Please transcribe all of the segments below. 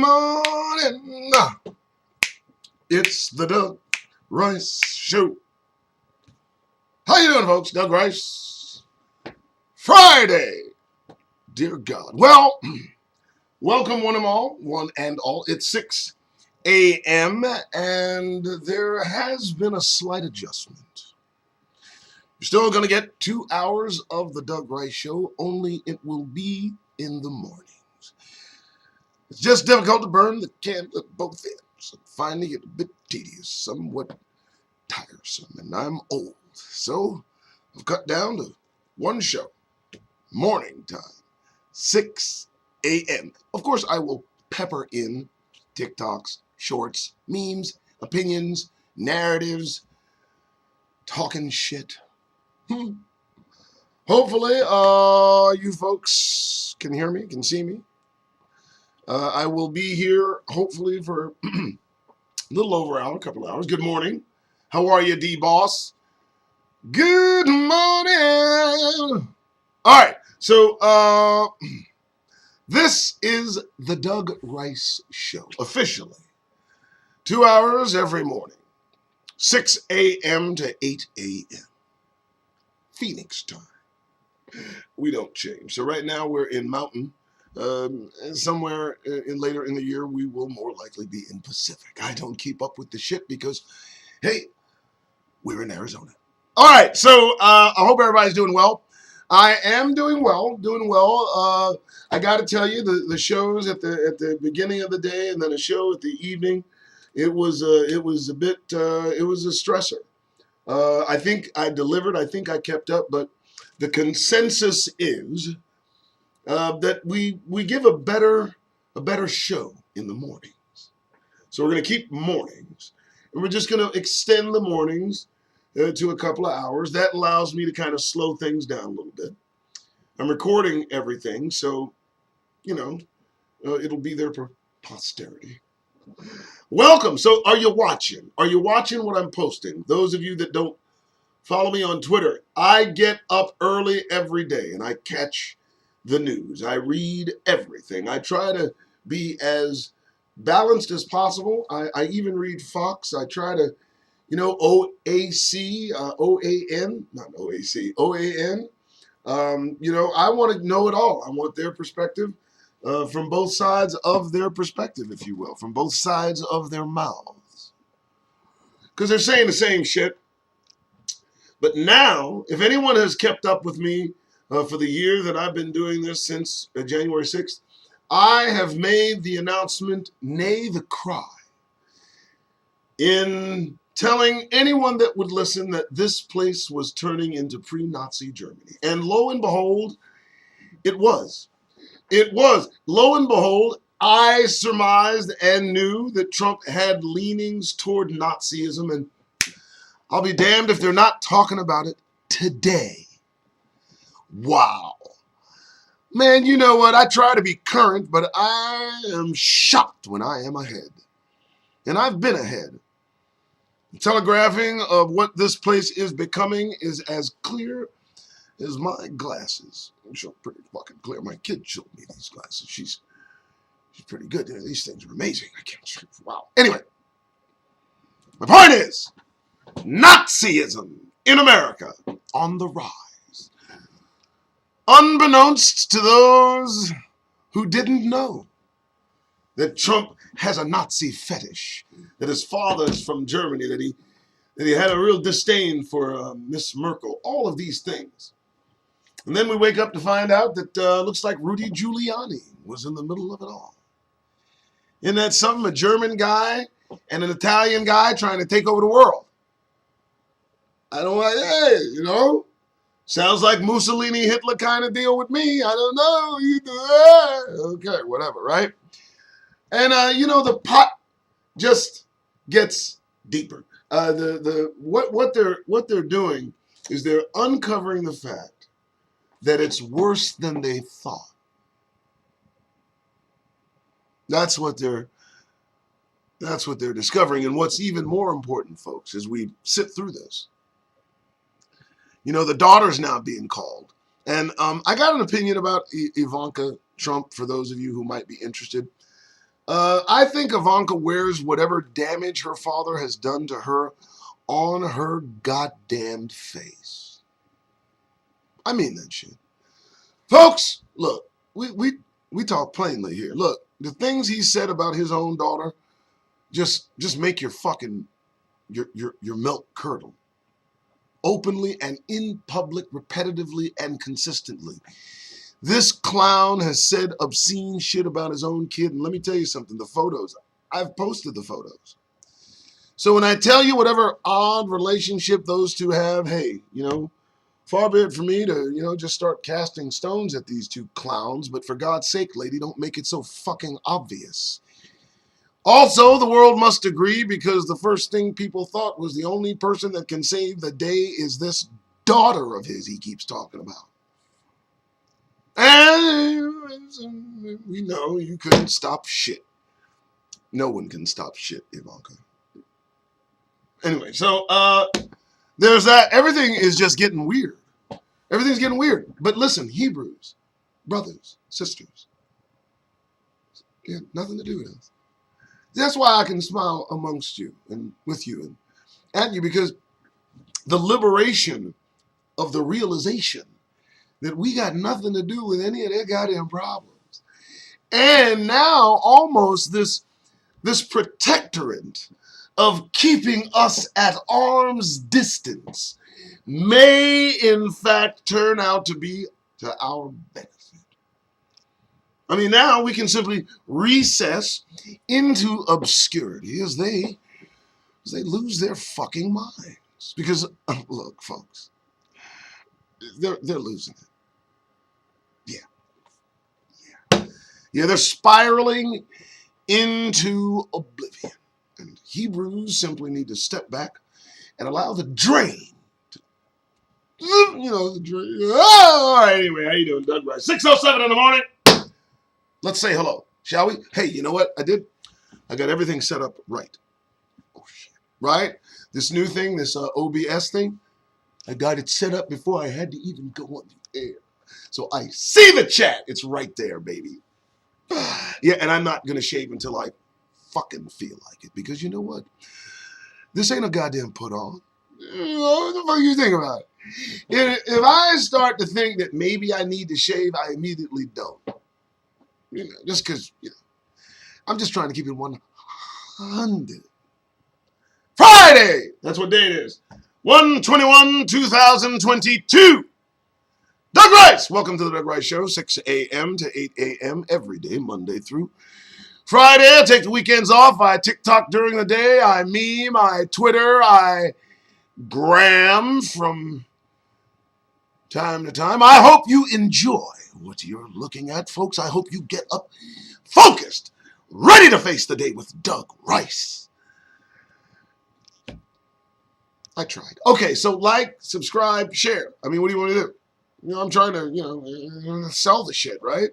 morning. It's the Doug Rice Show. How you doing, folks? Doug Rice. Friday. Dear God. Well, welcome one and all. It's 6 a.m. and there has been a slight adjustment. You're still going to get 2 hours of the Doug Rice Show, only it will be in the mornings. It's just difficult to burn the candle at both ends. Finally, get a bit tedious, somewhat tiresome, and I'm old. So I've cut down to one show, morning time, 6 a.m. Of course, I will pepper in TikToks, shorts, memes, opinions, narratives, talking shit. Hopefully, you folks can hear me, can see me. I will be here, hopefully, for a little over an hour, a couple of hours. Good morning. How are you, D-Boss? Good morning. All right, so this is the Doug Rice Show, officially. 2 hours every morning, 6 a.m. to 8 a.m. Phoenix time. We don't change. So right now we're in Mountain. Somewhere later in the year, we will more likely be in Pacific. I don't keep up with the shit because, hey, we're in Arizona. All right, so I hope everybody's doing well. I am doing well. I got to tell you, the shows at the beginning of the day and then a show at the evening, it was a stressor. I think I delivered. I think I kept up, but the consensus is that we give a better show in the mornings. So we're going to keep mornings, and we're just going to extend the mornings to a couple of hours. That allows me to kind of slow things down a little bit. I'm recording everything, so it'll be there for posterity. Welcome. So are you watching? Are you watching what I'm posting? Those of you that don't follow me on Twitter, I get up early every day and I catch the news. I read everything. I try to be as balanced as possible. I even read Fox. I try to, OAC, OAN, not OAC, OAN. I want to know it all. I want their perspective from both sides of their perspective, if you will, from both sides of their mouths. Because they're saying the same shit. But now, if anyone has kept up with me for the year that I've been doing this since January 6th, I have made the announcement, nay, the cry, in telling anyone that would listen that this place was turning into pre-Nazi Germany. And lo and behold, it was. It was. Lo and behold, I surmised and knew that Trump had leanings toward Nazism, and I'll be damned if they're not talking about it today. Wow. Man, you know what? I try to be current, but I am shocked when I am ahead. And I've been ahead. The telegraphing of what this place is becoming is as clear as my glasses. I'm sure pretty fucking clear. My kid showed me these glasses. She's pretty good. These things are amazing. I can't. Wow. Anyway, my point is, Nazism in America on the rise. Unbeknownst to those who didn't know that Trump has a Nazi fetish, that his father is from Germany, that he had a real disdain for Miss Merkel, all of these things. And then we wake up to find out that looks like Rudy Giuliani was in the middle of it all. Isn't that something? A German guy and an Italian guy trying to take over the world. I don't like, sounds like Mussolini, Hitler kind of deal with me. I don't know. Okay, whatever, right? And, the pot just gets deeper. What they're doing is they're uncovering the fact that it's worse than they thought. That's what they're discovering. And what's even more important, folks, as we sit through this, the daughter's now being called. And I got an opinion about Ivanka Trump, for those of you who might be interested. I think Ivanka wears whatever damage her father has done to her on her goddamn face. I mean that shit. Folks, look, we talk plainly here. Look, the things he said about his own daughter just make your fucking your milk curdle. Openly and in public, repetitively and consistently. This clown has said obscene shit about his own kid, and let me tell you something, the photos, I've posted the photos. So when I tell you whatever odd relationship those two have, hey, far be it for me to, just start casting stones at these two clowns, but for God's sake, lady, don't make it so fucking obvious. Also, the world must agree, because the first thing people thought was the only person that can save the day is this daughter of his he keeps talking about. And we know you couldn't stop shit. No one can stop shit, Ivanka. Anyway, so there's that. Everything is just getting weird. Everything's getting weird. But listen, Hebrews, brothers, sisters, nothing to do with us. That's why I can smile amongst you and with you and at you, because the liberation of the realization that we got nothing to do with any of their goddamn problems. And now almost this protectorate of keeping us at arm's distance may in fact turn out to be to our benefit. I mean, now we can simply recess into obscurity as they lose their fucking minds. Because, look, folks, they're losing it. Yeah, they're spiraling into oblivion. And Hebrews simply need to step back and allow the drain to, the drain. Oh, all right, anyway, how you doing, Doug Rice? 6:07 in the morning. Let's say hello, shall we? Hey, you know what I did? I got everything set up right. Oh, shit. Right? This new thing, this OBS thing, I got it set up before I had to even go on the air. So I see the chat. It's right there, baby. Yeah, and I'm not going to shave until I fucking feel like it. Because you know what? This ain't a goddamn put on. What the fuck you think about it? If I start to think that maybe I need to shave, I immediately don't. Just because, I'm just trying to keep it 100. Friday! That's what day it is. 1/21/2022. Doug Rice! Welcome to the Doug Rice Show, 6 a.m. to 8 a.m. every day, Monday through Friday. I take the weekends off. I TikTok during the day. I meme. I Twitter. I gram from time to time. I hope you enjoy what you're looking at, folks. I hope you get up focused, ready to face the day with Doug Rice. I tried. Okay, so like, subscribe, share. I mean, what do you want to do? I'm trying to, sell the shit, right?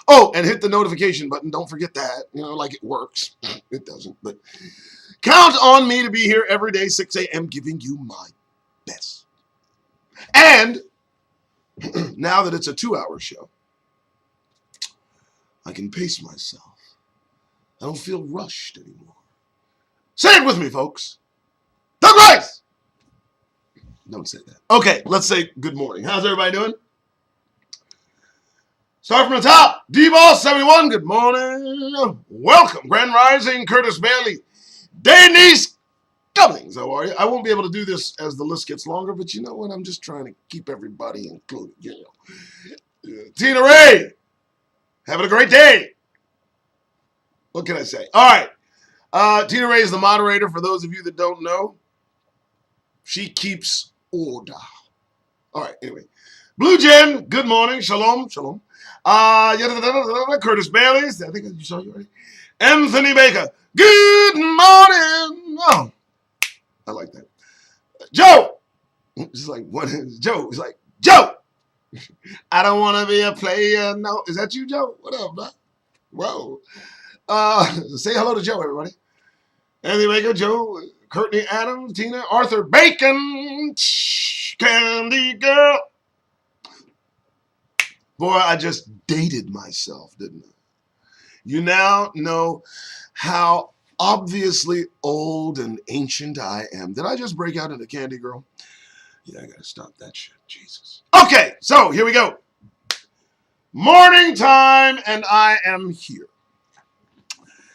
Oh, and hit the notification button. Don't forget that. Like it works. It doesn't, but count on me to be here every day, 6 a.m., giving you my best. And now that it's a 2-hour show, I can pace myself. I don't feel rushed anymore. Say it with me, folks. Doug Rice! Don't say that. Okay, let's say good morning. How's everybody doing? Start from the top. D-Ball71, good morning. Welcome. Grand Rising, Curtis Bailey. Denise Cummings, how are you? I won't be able to do this as the list gets longer, but you know what? I'm just trying to keep everybody included. Tina Ray, having a great day. What can I say? All right. Tina Ray is the moderator. For those of you that don't know, she keeps order. All right, anyway. Blue Jen, good morning. Shalom, shalom. Curtis Bailey, I think you saw you already. Anthony Baker, good morning. Oh, I like that. Joe, it's like what is Joe? It's like Joe. I don't want to be a player. No, is that you, Joe? What up, man? Whoa. Say hello to Joe, everybody. Anthony Baker, Joe, Courtney Adams, Tina, Arthur Bacon, Candy Girl. Boy, I just dated myself, didn't I? You now know how obviously old and ancient I am. Did I just break out into Candy Girl? Yeah, I gotta stop that shit. Jesus. Okay, so here we go. Morning time, and I am here.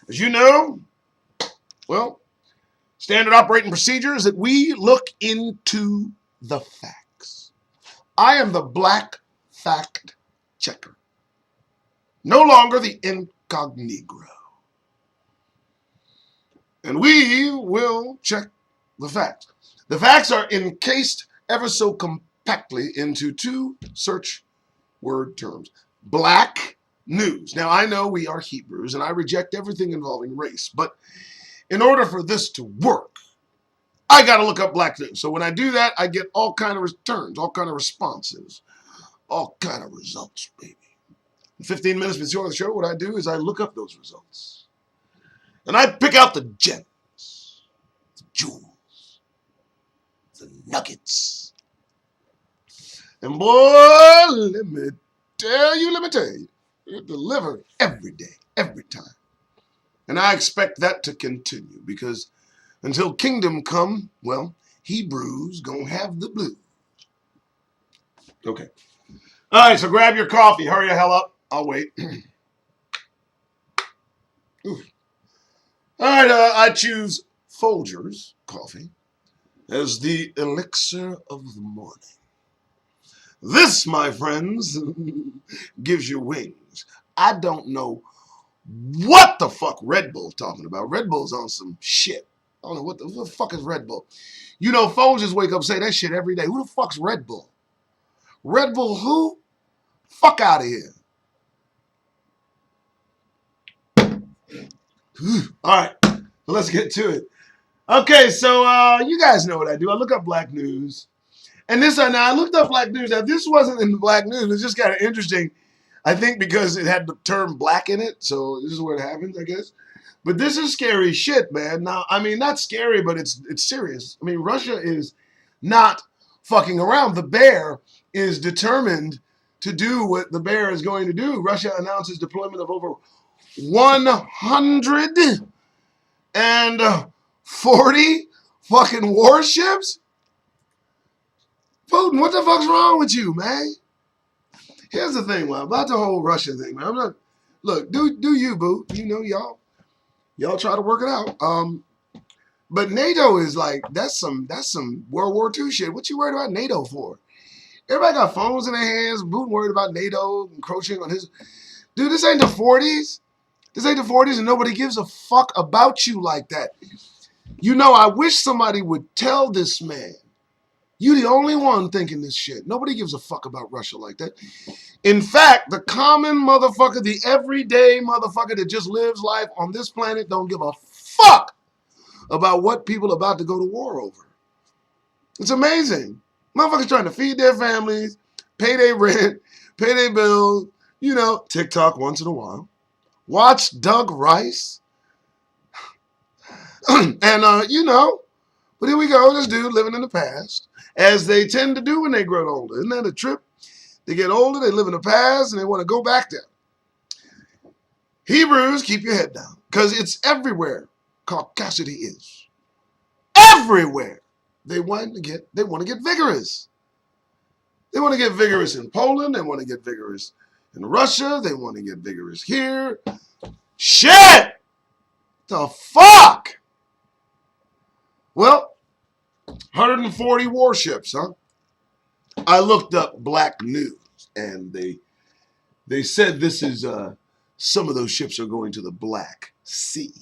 As you know, well, standard operating procedure is that we look into the facts. I am the black fact checker. No longer the incognito. And we will check the facts. The facts are encased ever so compactly into two search word terms. Black news. Now, I know we are Hebrews, and I reject everything involving race, but in order for this to work, I got to look up black news. So when I do that, I get all kind of returns, all kind of responses, all kind of results, baby. In 15 minutes before the show, what I do is I look up those results. And I pick out the gems, the jewels, the nuggets. And boy, let me tell you, it delivers every day, every time. And I expect that to continue because until kingdom come, well, Hebrews gonna have the blues. Okay. All right, so grab your coffee. Hurry the hell up. I'll wait. All right, I choose Folgers coffee as the elixir of the morning. This, my friends, gives you wings. I don't know what the fuck Red Bull talking about. Red Bull's on some shit. I don't know what the fuck is Red Bull. You know, Folgers wake up and say that shit every day. Who the fuck's Red Bull? Red Bull who? Fuck out of here. All right, let's get to it. Okay, so you guys know what I do. I look up black news. And this, now I looked up black news. Now, this wasn't in the black news. It's just kind of interesting, I think, because it had the term black in it. So this is where it happens, I guess. But this is scary shit, man. Now, I mean, not scary, but it's serious. I mean, Russia is not fucking around. The bear is determined to do what the bear is going to do. Russia announces deployment of over 140 fucking warships. Putin, what the fuck's wrong with you, man? Here's the thing, man, about the whole Russia thing, man. I'm not. Look, do you, boo? You know, y'all try to work it out. But NATO is like that's some World War II shit. What you worried about NATO for? Everybody got phones in their hands. Putin worried about NATO encroaching on his. Dude, this ain't the 40s. This ain't the 40s, and nobody gives a fuck about you like that. You know, I wish somebody would tell this man. You the only one thinking this shit. Nobody gives a fuck about Russia like that. In fact, the common motherfucker, the everyday motherfucker that just lives life on this planet don't give a fuck about what people are about to go to war over. It's amazing. Motherfuckers trying to feed their families, pay their rent, pay their bills, you know, TikTok once in a while. Watch Doug Rice. And, you know, but here we go, this dude living in the past, as they tend to do when they grow older. Isn't that a trip? They get older, they live in the past, and they want to go back there. Hebrews, keep your head down, because it's everywhere caucasity is. Everywhere. They want to get vigorous. They want to get vigorous in Poland. They want to get vigorous in Russia. They want to get vigorous here. Shit! The fuck? Well, 140 warships, huh? I looked up black news, and they said this is some of those ships are going to the Black Sea.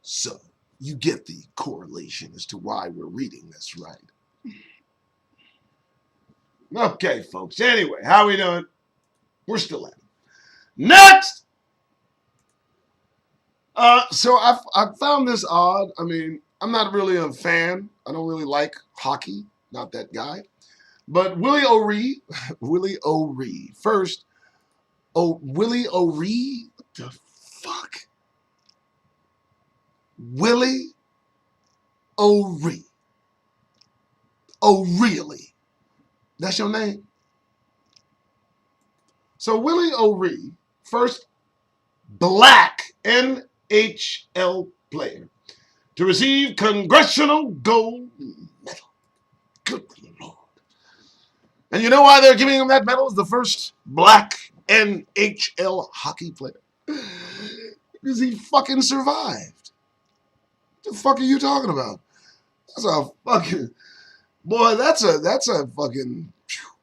So you get the correlation as to why we're reading this, right? Okay, folks. Anyway, how we doing? We're still at it. Next! So I found this odd. I mean, I'm not really a fan. I don't really like hockey. Not that guy. But Willie O'Ree. First, Willie O'Ree? What the fuck? Willie O'Ree. O'Reilly. That's your name? So Willie O'Ree, first black NHL player to receive Congressional Gold Medal. Good Lord. And you know why they're giving him that medal? As the first black NHL hockey player. Because he fucking survived. What the fuck are you talking about? That's a fucking... Boy, that's a fucking...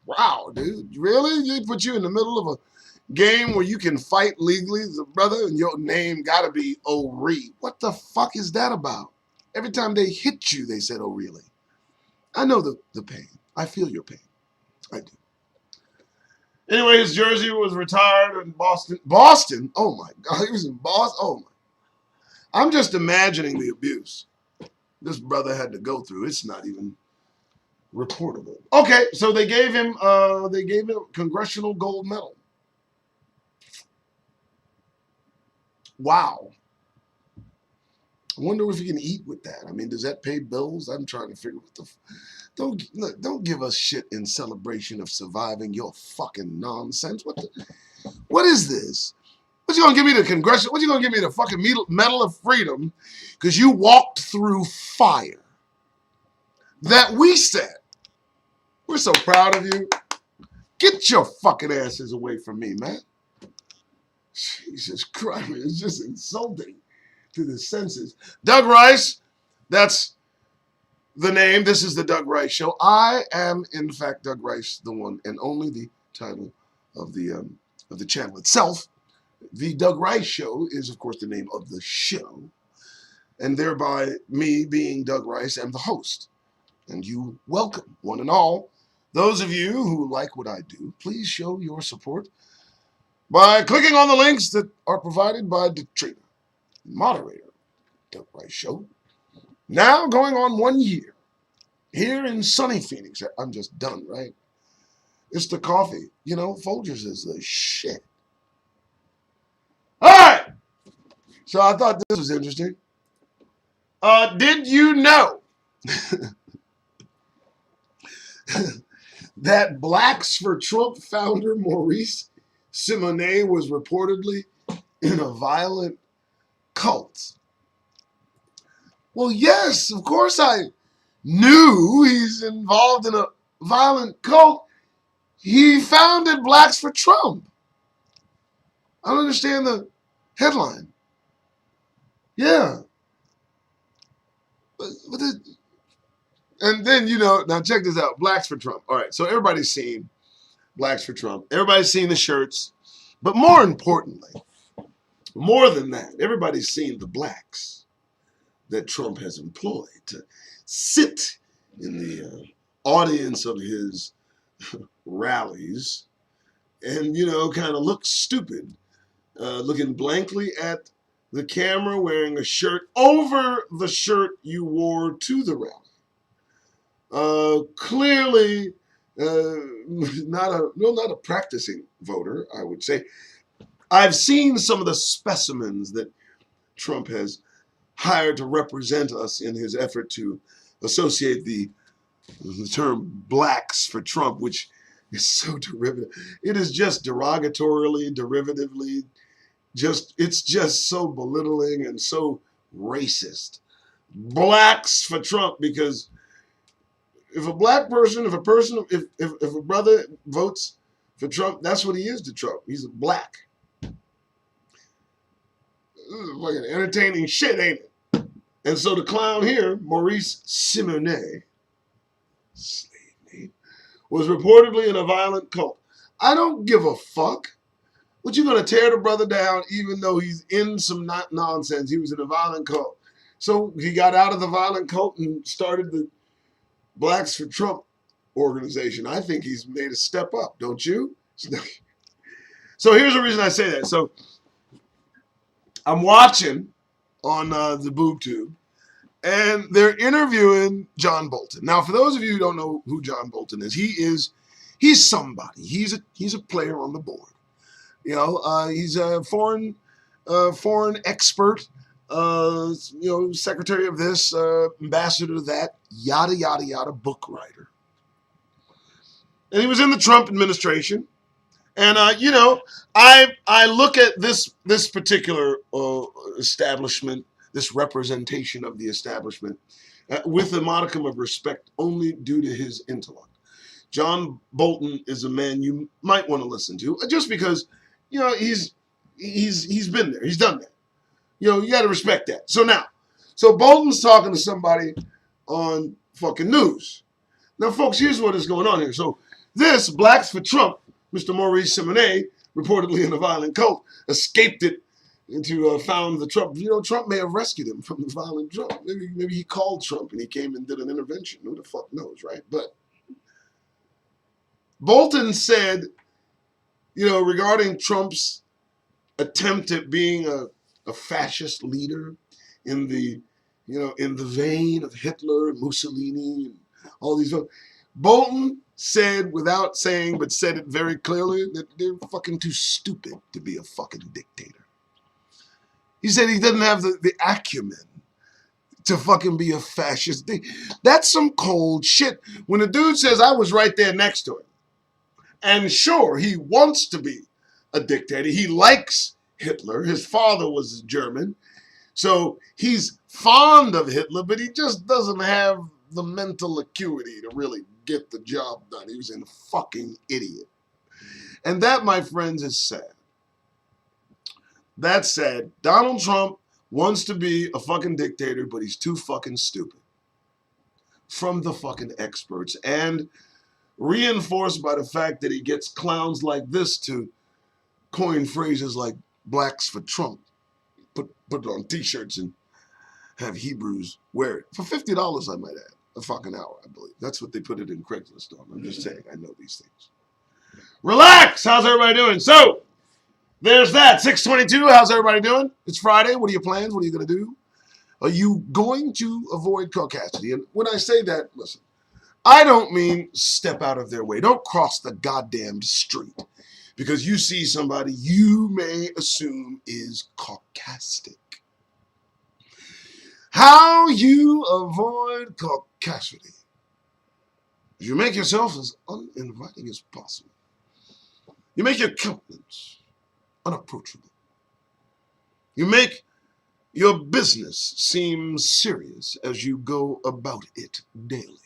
Wow, dude. Really? They put you in the middle of a game where you can fight legally as a brother and your name gotta be O'Ree. What the fuck is that about? Every time they hit you, they said O'Reilly. I know the pain. I feel your pain. I do. Anyway, his jersey was retired in Boston. Boston? Oh my God, he was in Boston? Oh my. I'm just imagining the abuse this brother had to go through. It's not even reportable. Okay, so they gave him a Congressional Gold Medal. Wow. I wonder if you can eat with that. I mean, does that pay bills? I'm trying to figure what the don't give us shit in celebration of surviving your fucking nonsense. What is this? What you gonna give me the Congressional? What you gonna give me the fucking Medal of Freedom because you walked through fire that we set? We're so proud of you. Get your fucking asses away from me, man. Jesus Christ, it's just insulting to the senses. Doug Rice, that's the name. This is the Doug Rice Show. I am, in fact, Doug Rice, the one and only. The title of the channel itself. The Doug Rice Show is, of course, the name of the show, and thereby me being Doug Rice, am the host. And you welcome, one and all. Those of you who like what I do, please show your support by clicking on the links that are provided by Detrina, moderator, Doug Rice Show. Now going on 1 year here in sunny Phoenix. I'm just done, right? It's the coffee. You know, Folgers is the shit. All right. So I thought this was interesting. Did you know that Blacks for Trump founder Maurice Simonet was reportedly in a violent cult? Well, yes, of course I knew he's involved in a violent cult. He founded Blacks for Trump. I don't understand the headline. Yeah. And then, now check this out. Blacks for Trump. All right, so everybody's seen Blacks for Trump. Everybody's seen the shirts. But more importantly, more than that, everybody's seen the blacks that Trump has employed to sit in the audience of his rallies and, kind of look stupid, looking blankly at the camera, wearing a shirt over the shirt you wore to the rally. Clearly not a practicing voter, I would say. I've seen some of the specimens that Trump has hired to represent us in his effort to associate the term blacks for Trump, which is so derivative. It is just derogatorily, derivatively, it's just so belittling and so racist. Blacks for Trump, because if a brother votes for Trump, that's what he is to Trump. He's a black. This is fucking entertaining shit, ain't it? And so the clown here, Maurice Simonet, slave name, was reportedly in a violent cult. I don't give a fuck. What, you gonna tear the brother down even though he's in some nonsense? He was in a violent cult. So he got out of the violent cult and started the Blacks for Trump organization. I think he's made a step up, don't you? So here's the reason I say that. So I'm watching on the boob tube, and they're interviewing John Bolton. Now, for those of you who don't know who John Bolton is, he's somebody. He's a player on the board. He's a foreign expert. Secretary of this, ambassador to that, yada, yada, yada, book writer. And he was in the Trump administration. And I look at this particular establishment, this representation of the establishment, with a modicum of respect, only due to his intellect. John Bolton is a man you might want to listen to, just because, he's been there, he's done that. You got to respect that. So Bolton's talking to somebody on fucking news. Now, folks, here's what is going on here. So this Blacks for Trump, Mr. Maurice Simonet, reportedly in a violent cult, escaped it to found the Trump. Trump may have rescued him from the violent Trump. Maybe he called Trump and he came and did an intervention. Who the fuck knows, right? But Bolton said, regarding Trump's attempt at being a fascist leader in the vein of Hitler and Mussolini and all these folks, Bolton said, without saying, but said it very clearly, that they're fucking too stupid to be a fucking dictator. He said he doesn't have the acumen to fucking be a fascist. That's some cold shit. When a dude says, I was right there next to him, and sure, he wants to be a dictator. He likes Hitler. His father was German. So he's fond of Hitler, but he just doesn't have the mental acuity to really get the job done. He was a fucking idiot. And that, my friends, is sad. That's sad. Donald Trump wants to be a fucking dictator, but he's too fucking stupid. From the fucking experts. And reinforced by the fact that he gets clowns like this to coin phrases like Blacks for Trump. Put it on t-shirts and have Hebrews wear it. For $50, I might add. A fucking hour, I believe. That's what they put it in Craigslist on. I'm just saying, I know these things. Relax! How's everybody doing? So, there's that. 6:22. How's everybody doing? It's Friday. What are your plans? What are you going to do? Are you going to avoid caucasity? And when I say that, listen, I don't mean step out of their way. Don't cross the goddamn street because you see somebody you may assume is caucastic. How you avoid caucasity? You make yourself as uninviting as possible. You make your countenance unapproachable. You make your business seem serious as you go about it daily.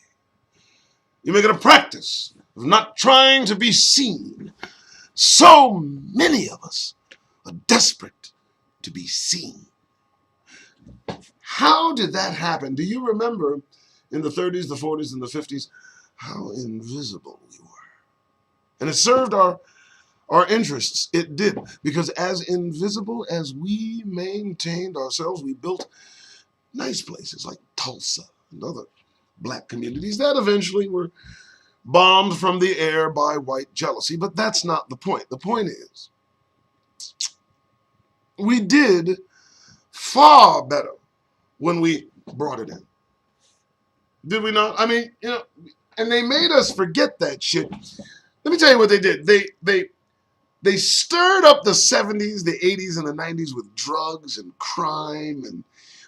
You make it a practice of not trying to be seen. So many of us are desperate to be seen. How did that happen? Do you remember in the 30s, the 40s, and the 50s how invisible we were? And it served our interests. It did. Because as invisible as we maintained ourselves, we built nice places like Tulsa and other black communities that eventually were bombed from the air by white jealousy. But that's not the point. The point is, we did far better when we brought it in. Did we not? I mean, and they made us forget that shit. Let me tell you what they did. They stirred up the 70s, the 80s, and the 90s with drugs and crime and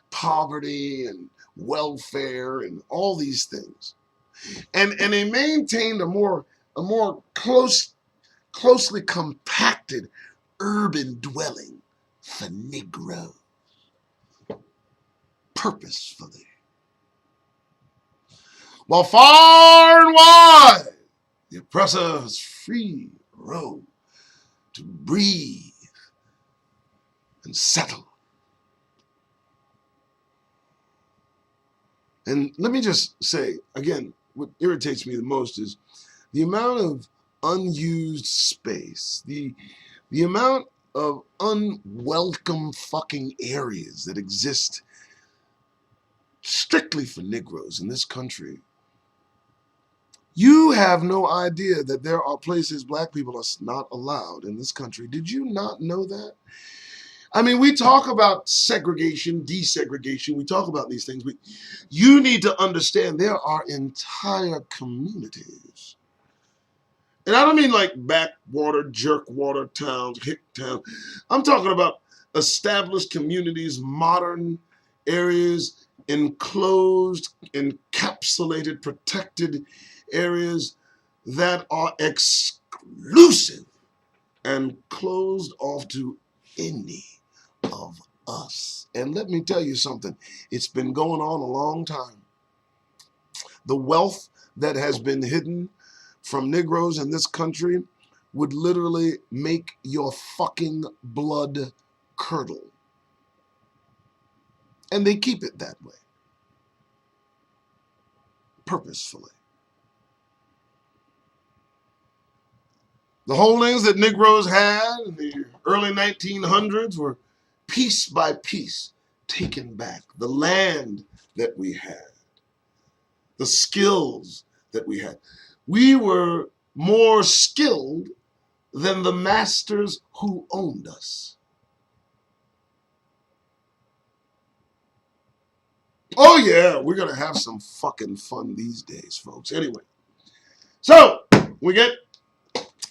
poverty and welfare and all these things. And they maintained a more closely compacted urban dwelling for Negroes. Purposefully. While far and wide, the oppressor has free roam to breathe and settle. And let me just say, again, what irritates me the most is the amount of unused space, the amount of unwelcome fucking areas that exist strictly for Negroes in this country. You have no idea that there are places black people are not allowed in this country. Did you not know that? I mean, we talk about segregation, desegregation. We talk about these things. But you need to understand there are entire communities. And I don't mean like backwater, jerkwater towns, hick towns. I'm talking about established communities, modern areas, enclosed, encapsulated, protected areas that are exclusive and closed off to any of us. And let me tell you something, it's been going on a long time. The wealth that has been hidden from Negroes in this country would literally make your fucking blood curdle. And they keep it that way, purposefully. The holdings that Negroes had in the early 1900s were piece by piece taken back. The land that we had, the skills that we had. We were more skilled than the masters who owned us. Oh yeah, we're going to have some fucking fun these days, folks. Anyway, so we get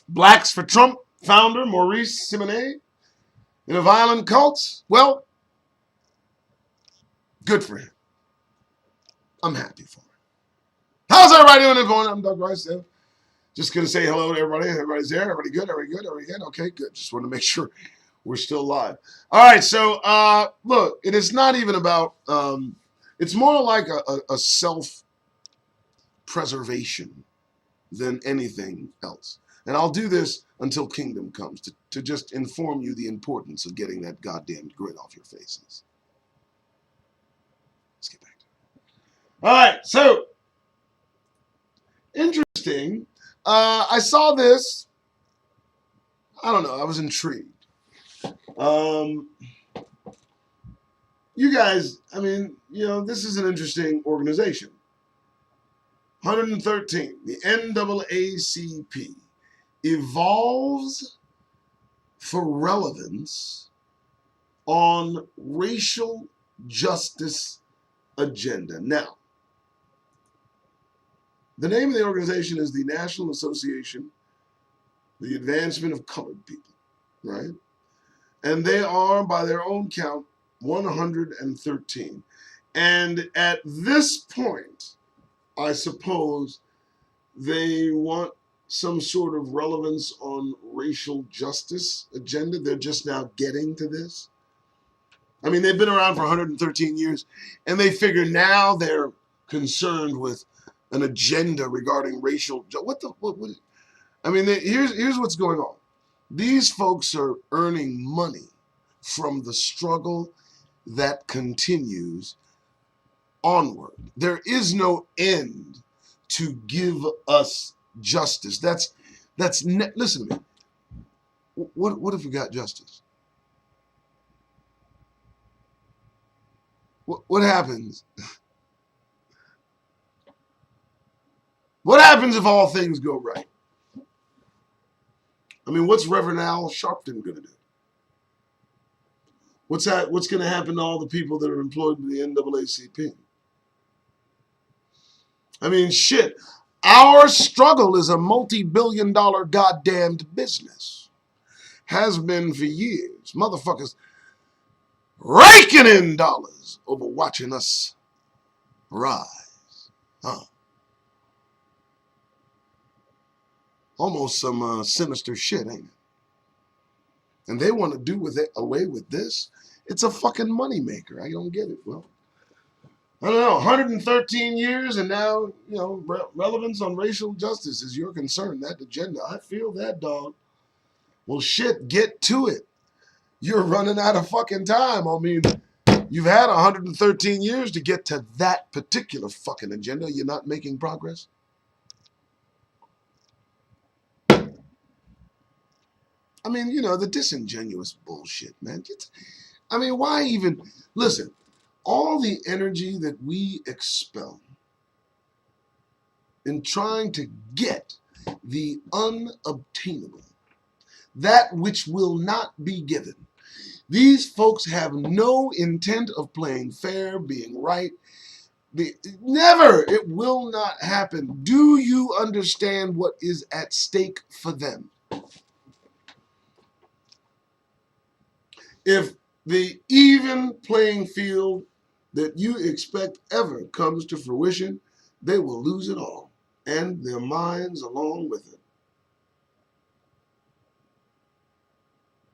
Blacks for Trump founder Maurice Simonet in a violent cult. Well, good for him. I'm happy for him. How's everybody doing this morning? I'm Doug Rice. Just going to say hello to everybody. Everybody's there. Everybody good? Everybody good? Everybody good? Okay, good. Just want to make sure we're still live. All right, so look, it is not even about, it's more like a self-preservation than anything else. And I'll do this until kingdom comes, to just inform you the importance of getting that goddamn grin off your faces. Let's get back to it. All right, so, interesting. I saw this. I don't know. I was intrigued. You guys, I mean, you know, this is an interesting organization. 113, the NAACP evolves for relevance on racial justice agenda. Now, the name of the organization is the National Association for the Advancement of Colored People, right? And they are, by their own count, 113. And at this point, I suppose they want some sort of relevance on racial justice agenda. They're just now getting to this. I mean, they've been around for 113 years, and they figure now they're concerned with an agenda regarding racial. What? I mean, here's what's going on. These folks are earning money from the struggle that continues onward. There is no end to give us justice. Listen to me. What if we got justice? What happens? What happens if all things go right? I mean, what's Reverend Al Sharpton going to do? What's going to happen to all the people that are employed in the NAACP? I mean, shit. Our struggle is a multi-billion-dollar goddamned business. Has been for years. Motherfuckers raking in dollars over watching us rise. Huh. Almost some sinister shit, ain't it? And they want to do away with this. It's a fucking moneymaker. I don't get it. Well, I don't know, 113 years, and now, you know, relevance on racial justice is your concern, that agenda. I feel that, dog. Well, shit, get to it. You're running out of fucking time. I mean, you've had 113 years to get to that particular fucking agenda. You're not making progress? I mean, you know, the disingenuous bullshit, man. I mean, why even... Listen, all the energy that we expel in trying to get the unobtainable, that which will not be given. These folks have no intent of playing fair, being right. Never. It will not happen. Do you understand what is at stake for them? If the even playing field that you expect ever comes to fruition, they will lose it all, and their minds along with it.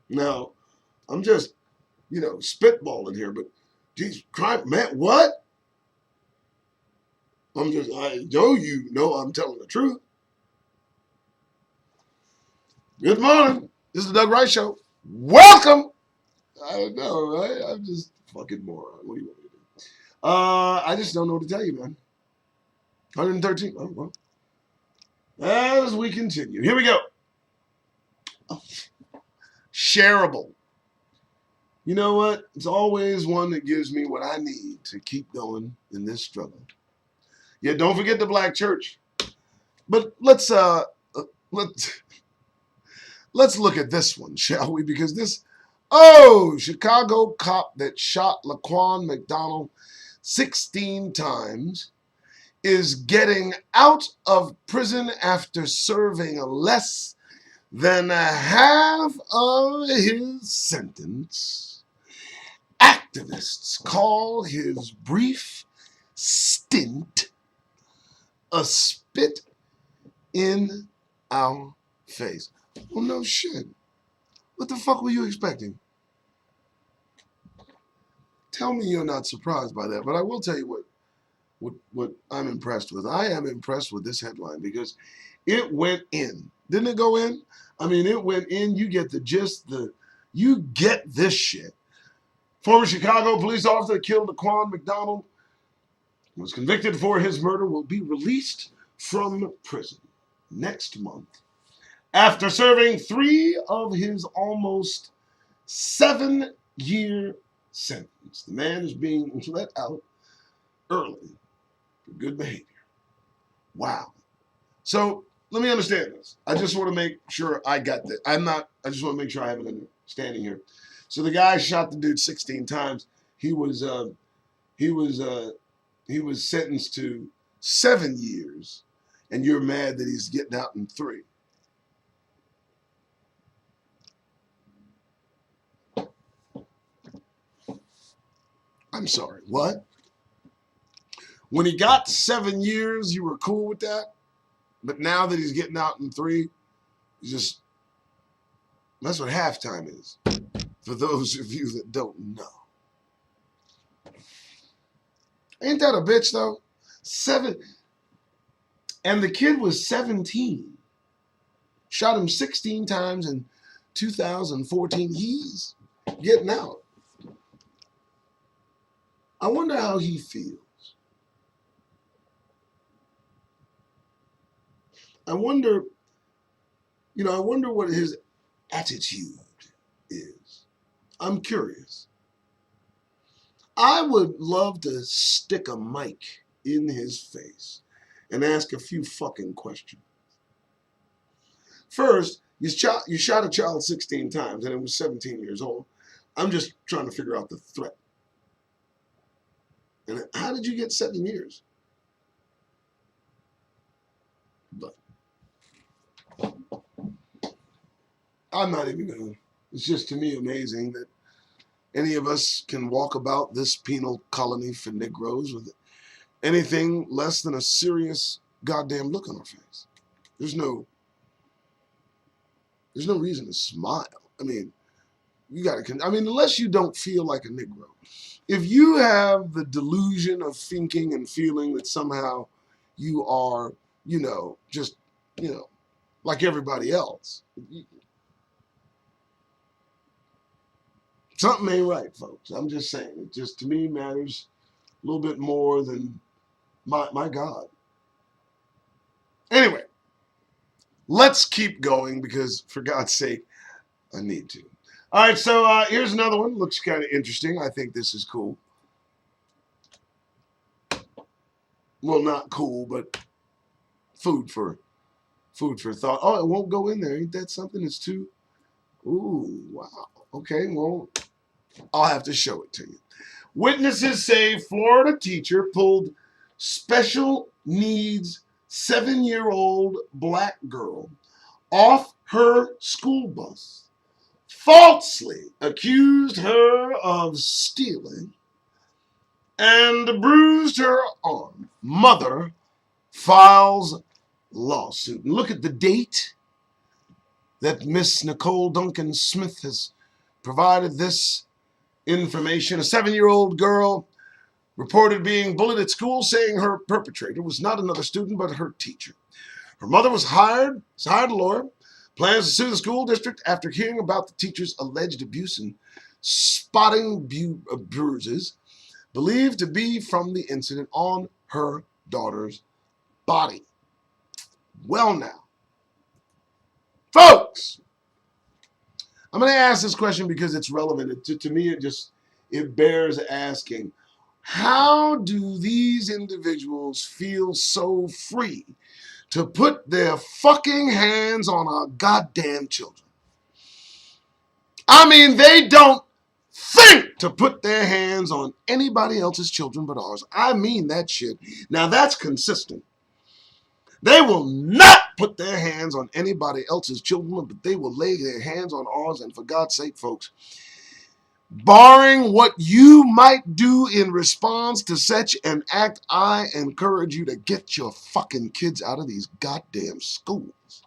Now, I'm just, spitballing here, but geez, crime, man, what? I know you know I'm telling the truth. Good morning. This is the Doug Rice Show. Welcome. I know, right? I'm just fucking moron. What do you want me to do? I just don't know what to tell you, man. 113. Oh, well. As we continue. Here we go. Oh, shareable. You know what? It's always one that gives me what I need to keep going in this struggle. Yeah, don't forget the black church. But let's look at this one, shall we? Because Chicago cop that shot Laquan McDonald 16 times is getting out of prison after serving less than a half of his sentence. Activists call his brief stint a spit in our face. Well, no shit. What the fuck were you expecting? Tell me you're not surprised by that, but I will tell you what I'm impressed with. I am impressed with this headline because it went in. Didn't it go in? I mean, it went in. You get the gist. You get this shit. Former Chicago police officer that killed Laquan McDonald was convicted for his murder will be released from prison next month after serving 3 of his almost 7-year sentence. The man is being let out early for good behavior. Wow. So let me understand this. I just want to make sure I got that. I just want to make sure I have an understanding here. So the guy shot the dude 16 times. He was sentenced to 7 years, and you're mad that he's getting out in 3. I'm sorry, what? When he got 7 years, you were cool with that? But now that he's getting out in 3, that's what halftime is. For those of you that don't know. Ain't that a bitch, though? 7. And the kid was 17. Shot him 16 times in 2014. He's getting out. I wonder how he feels. I wonder what his attitude is. I'm curious. I would love to stick a mic in his face and ask a few fucking questions. First, you shot a child 16 times and it was 17 years old. I'm just trying to figure out the threat. And how did you get 7 years? But I'm not even going to. It's just to me amazing that any of us can walk about this penal colony for Negroes with anything less than a serious goddamn look on our face. There's no reason to smile. I mean, unless you don't feel like a Negro. If you have the delusion of thinking and feeling that somehow you are, just, like everybody else, something ain't right, folks. I'm just saying. It just, to me, matters a little bit more than my God. Anyway, let's keep going because, for God's sake, I need to. All right, so here's another one. Looks kind of interesting. I think this is cool. Well, not cool, but food for thought. Oh, it won't go in there. Ain't that something? It's too. Ooh, wow. Okay, well, I'll have to show it to you. Witnesses say Florida teacher pulled special needs 7-year-old black girl off her school bus, falsely accused her of stealing, and bruised her arm. Mother files lawsuit. And look at the date that Miss Nicole Duncan Smith has provided this information. A 7-year-old girl reported being bullied at school, saying her perpetrator was not another student but her teacher. Her mother was hired a lawyer, plans to sue the school district after hearing about the teacher's alleged abuse and spotting bruises believed to be from the incident on her daughter's body. Well, now, folks, I'm going to ask this question because it's relevant. To me, it bears asking. How do these individuals feel so free to put their fucking hands on our goddamn children? I mean, they don't think to put their hands on anybody else's children but ours. I mean that shit. Now, that's consistent. They will not put their hands on anybody else's children, but they will lay their hands on ours. And for God's sake, folks, barring what you might do in response to such an act, I encourage you to get your fucking kids out of these goddamn schools.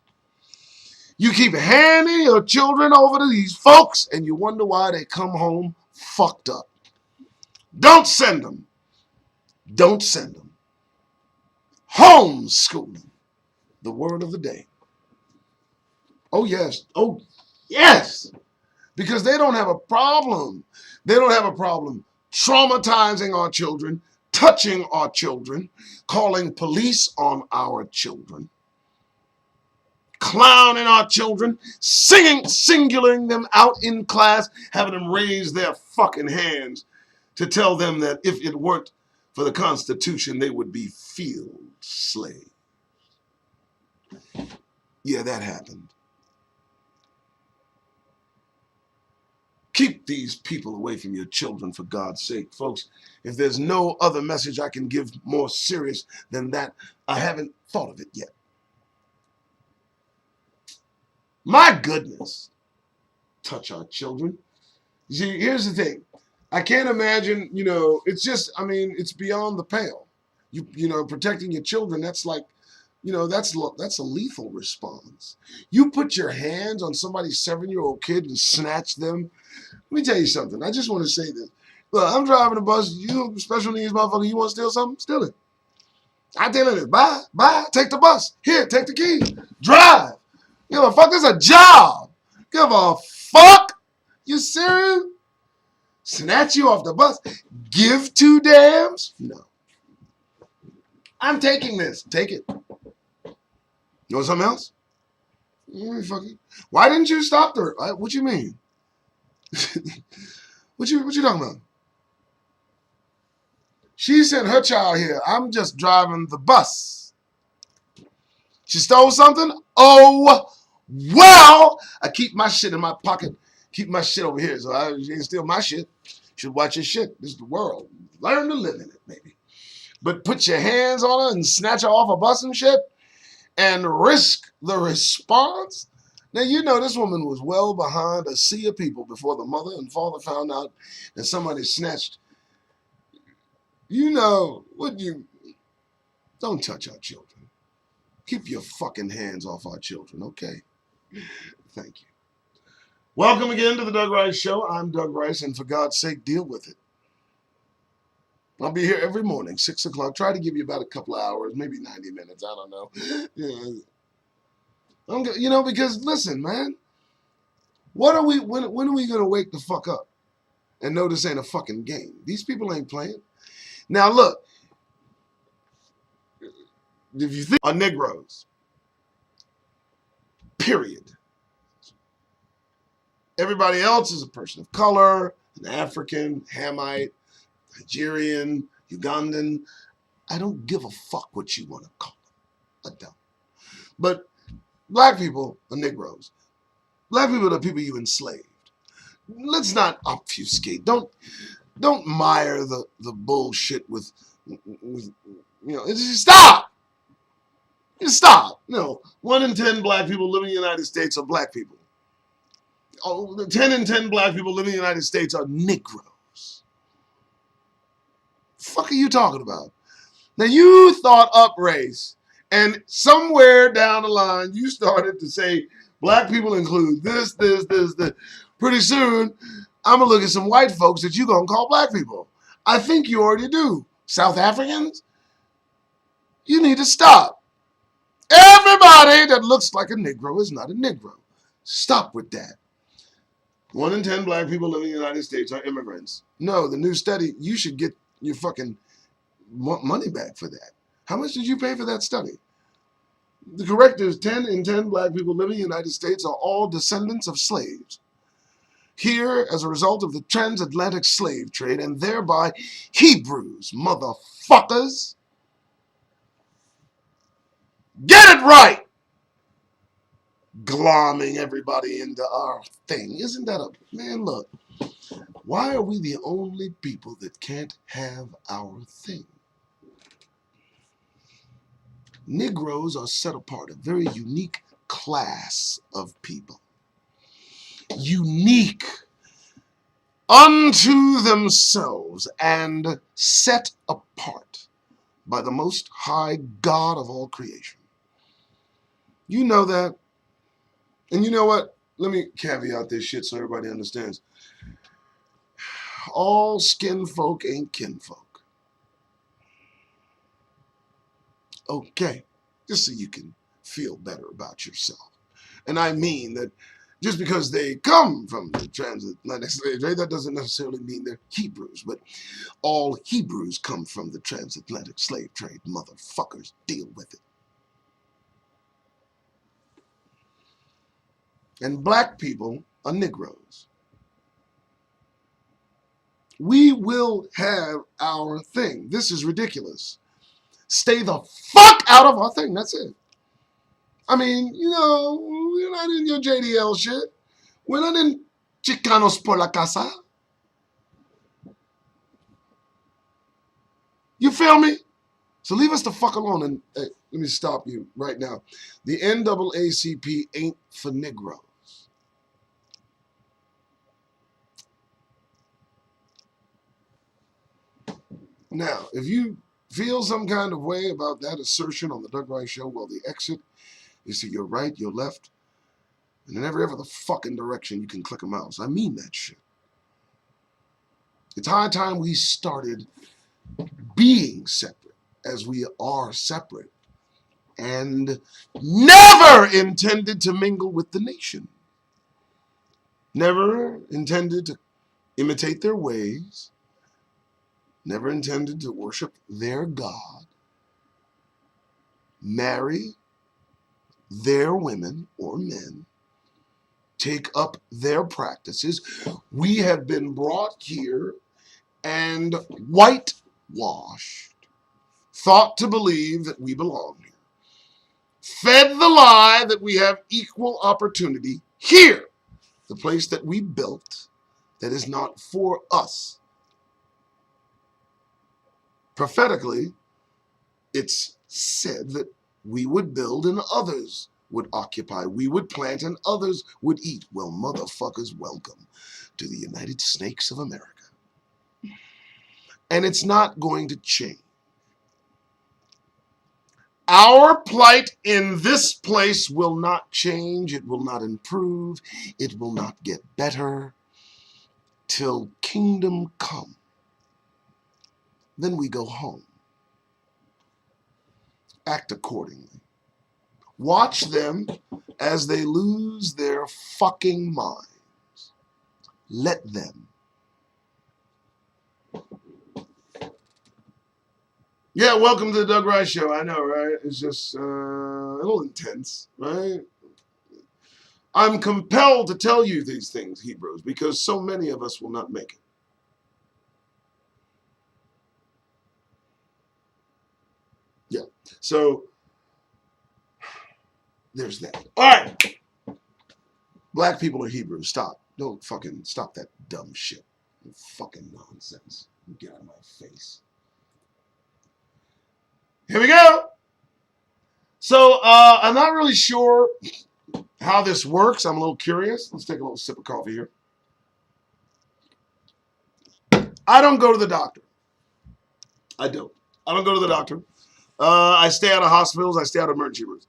You keep handing your children over to these folks, and you wonder why they come home fucked up. Don't send them. Don't send them. Homeschooling, the word of the day. Oh, yes. Oh, yes. Because they don't have a problem. They don't have a problem traumatizing our children, touching our children, calling police on our children, clowning our children, singling them out in class, having them raise their fucking hands to tell them that if it weren't for the Constitution, they would be field slaves. Yeah, that happened. Keep these people away from your children, for God's sake, folks. If there's no other message I can give more serious than that, I haven't thought of it yet. My goodness. Touch our children. See, here's the thing. I can't imagine, it's just, it's beyond the pale. Protecting your children, that's like, that's a lethal response. You put your hands on somebody's 7-year-old kid and snatch them. Let me tell you something. I just want to say this. Look, I'm driving a bus. You special needs motherfucker, you want to steal something? Steal it. I tell you this. Bye. Take the bus. Here, take the keys. Drive. Give a fuck. This is a job. Give a fuck. You serious? Snatch you off the bus. Give 2 dams? No. I'm taking this. Take it. You want something else? Why didn't you stop her? What you mean? What you talking about? She sent her child here. I'm just driving the bus. She stole something? Oh, well, I keep my shit in my pocket. Keep my shit over here. So you ain't steal my shit. You should watch your shit. This is the world. Learn to live in it, maybe. But put your hands on her and snatch her off a bus and shit and risk the response? Now, this woman was well behind a sea of people before the mother and father found out that somebody snatched. Don't touch our children. Keep your fucking hands off our children, okay? Thank you. Welcome again to the Doug Rice Show. I'm Doug Rice, and for God's sake, deal with it. I'll be here every morning, 6 o'clock. Try to give you about a couple of hours, maybe 90 minutes. I don't know. Because listen, man, when are we going to wake the fuck up and know this ain't a fucking game? These people ain't playing. Now, look, if you think are Negroes, period. Everybody else is a person of color, an African, Hamite, Nigerian, Ugandan. I don't give a fuck what you want to call them. I don't. But black people are Negroes. Black people are the people you enslaved. Let's not obfuscate. Don't mire the bullshit with stop. Stop. 1 in 10 black people living in the United States are black people. 10 in 10 black people living in the United States are Negroes. Fuck are you talking about? Now, you thought up race, and somewhere down the line, you started to say Black people include this. Pretty soon, I'm going to look at some white folks that you're going to call black people. I think you already do. South Africans, you need to stop. Everybody that looks like a Negro is not a Negro. Stop with that. 1 in 10 black people living in the United States are immigrants. No, the new study, you should get your fucking money back for that. How much did you pay for that study? The correct is 10 in 10 black people living in the United States are all descendants of slaves. Here as a result of the transatlantic slave trade and thereby Hebrews, motherfuckers. Get it right! Glomming everybody into our thing. Isn't that a... Man, look. Why are we the only people that can't have our thing? Negroes are set apart, a very unique class of people. Unique unto themselves and set apart by the Most High God of all creation. You know that. And you know what? Let me caveat this shit so everybody understands. All skin folk ain't kinfolk. Okay, just so you can feel better about yourself. And I mean that just because they come from the transatlantic slave trade, that doesn't necessarily mean they're Hebrews, but all Hebrews come from the transatlantic slave trade. Motherfuckers, deal with it. And black people are Negroes. We will have our thing. This is ridiculous. Stay the fuck out of our thing. That's it. I mean, you know, we're not in your JDL shit. We're not in Chicanos por la casa. You feel me? So leave us the fuck alone. And hey, let me stop you right now. The NAACP ain't for Negroes. Now, if you feel some kind of way about that assertion on the Doug Rice Show, well, the exit is to your right, your left, and in every other fucking direction you can click a mouse. I mean that shit. It's high time we started being separate, as we are separate, and never intended to mingle with the nation. Never intended to imitate their ways. Never intended to worship their God. Marry their women or men. Take up their practices. We have been brought here and whitewashed, thought to believe that we belong here, fed the lie that we have equal opportunity here, the place that we built that is not for us. Prophetically, it's said that we would build and others would occupy. We would plant and others would eat. Well, motherfuckers, welcome to the United Snakes of America. And it's not going to change. Our plight in this place will not change. It will not improve. It will not get better till kingdom come. Then we go home. Act accordingly. Watch them as they lose their fucking minds. Let them. Yeah, welcome to the Doug Rice Show. I know, right? It's just a little intense, right? I'm compelled to tell you these things, Hebrews, because so many of us will not make it. Yeah, so there's that. All right. Black people are Hebrews. Stop. Don't fucking stop that dumb shit. Fucking nonsense. Get out of my face. Here we go. So I'm not really sure how this works. I'm a little curious. Let's take a little sip of coffee here. I don't go to the doctor. I don't go to the doctor. I stay out of hospitals. I stay out of emergency rooms.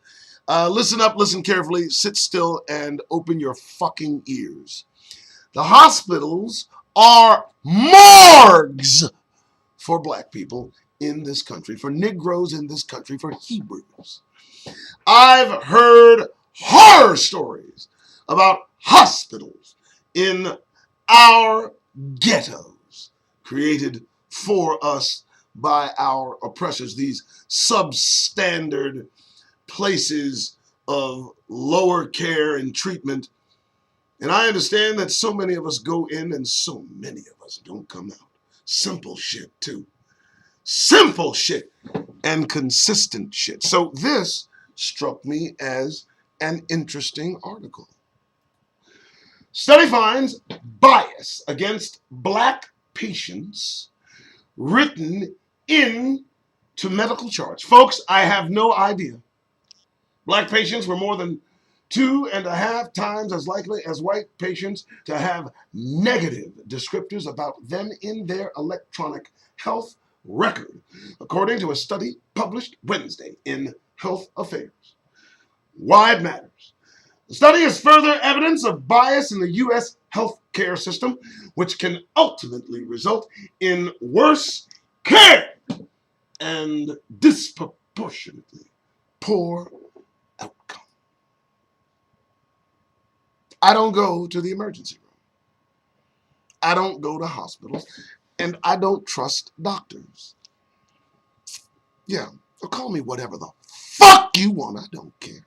Listen up, listen carefully, sit still, and open your fucking ears. The hospitals are morgues for black people in this country, for Negroes in this country, for Hebrews. I've heard horror stories about hospitals in our ghettos created for us by our oppressors, these substandard places of lower care and treatment. And I understand that so many of us go in and so many of us don't come out. Simple shit, too. Simple shit and consistent shit. So this struck me as an interesting article. Study finds bias against black patients written into medical charts. Folks, I have no idea. Black patients were more than 2.5 times as likely as white patients to have negative descriptors about them in their electronic health record, according to a study published Wednesday in Health Affairs. Why it matters. The study is further evidence of bias in the U.S. healthcare system, which can ultimately result in worse care and disproportionately poor outcome. I don't go to the emergency room. I don't go to hospitals, and I don't trust doctors. Yeah, or call me whatever the fuck you want. I don't care.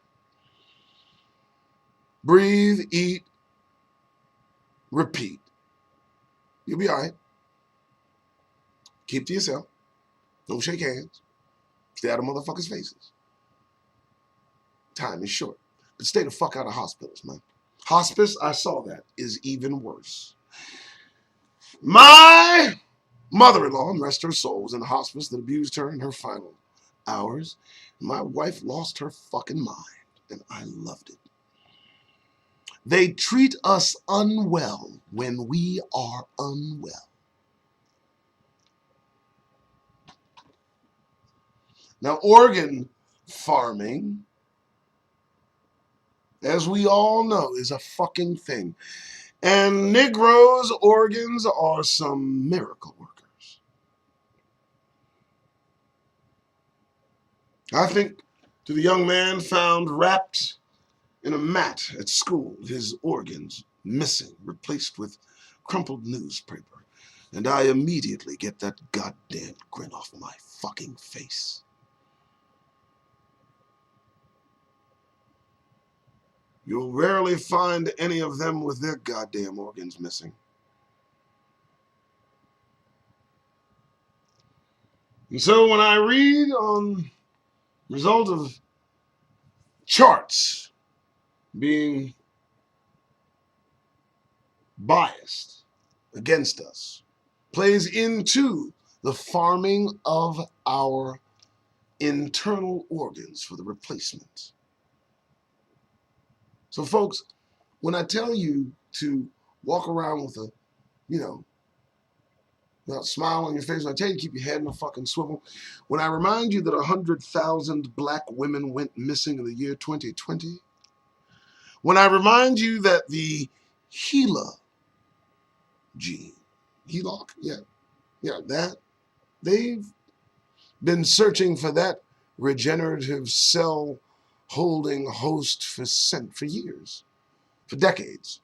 Breathe, eat, repeat. You'll be all right. Keep to yourself. Don't shake hands. Stay out of motherfuckers' faces. Time is short. But stay the fuck out of hospitals, man. Hospice, I saw that, is even worse. My mother-in-law, rest her soul, was in the hospice that abused her in her final hours. My wife lost her fucking mind, and I loved it. They treat us unwell when we are unwell. Now, organ farming, as we all know, is a fucking thing. And Negroes' organs are some miracle workers. I think to the young man found wrapped in a mat at school, his organs missing, replaced with crumpled newspaper, and I immediately get that goddamn grin off my fucking face. You'll rarely find any of them with their goddamn organs missing. And so when I read on result of charts being biased against us, plays into the farming of our internal organs for the replacement. So folks, when I tell you to walk around with a, smile on your face, when I tell you to keep your head in a fucking swivel, when I remind you that 100,000 black women went missing in the year 2020, when I remind you that the HeLa gene, HeLock, that, they've been searching for that regenerative cell holding host for years, for decades.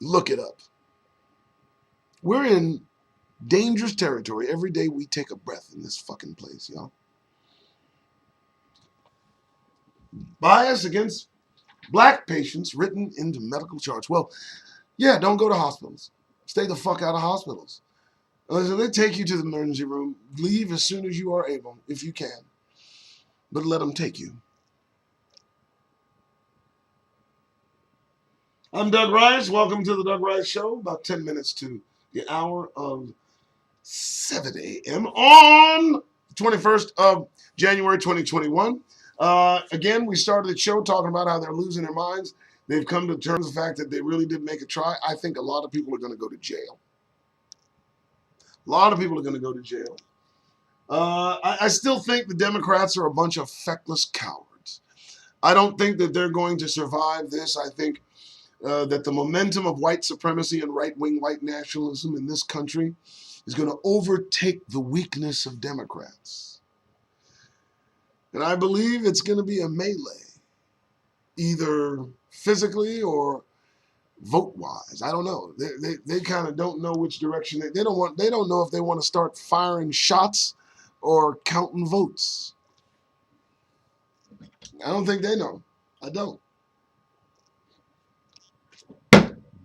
Look it up. We're in dangerous territory every day we take a breath in this fucking place, y'all. Bias against black patients written into medical charts. Well, yeah, don't go to hospitals. Stay the fuck out of hospitals. Unless they take you to the emergency room, leave as soon as you are able, if you can. But let them take you. I'm Doug Rice. Welcome to the Doug Rice Show. About 10 minutes to the hour of 7 a.m. on the 21st of January 2021. Again, we started the show talking about how they're losing their minds. They've come to terms with the fact that they really did make a try. I think a lot of people are going to go to jail. A lot of people are going to go to jail. I still think the Democrats are a bunch of feckless cowards. I don't think that they're going to survive this. I think that the momentum of white supremacy and right-wing white nationalism in this country is going to overtake the weakness of Democrats. And I believe it's going to be a melee, either physically or vote-wise. I don't know. They kind of don't know which direction they don't know if they want to start firing shots or counting votes. I don't think they know. I don't.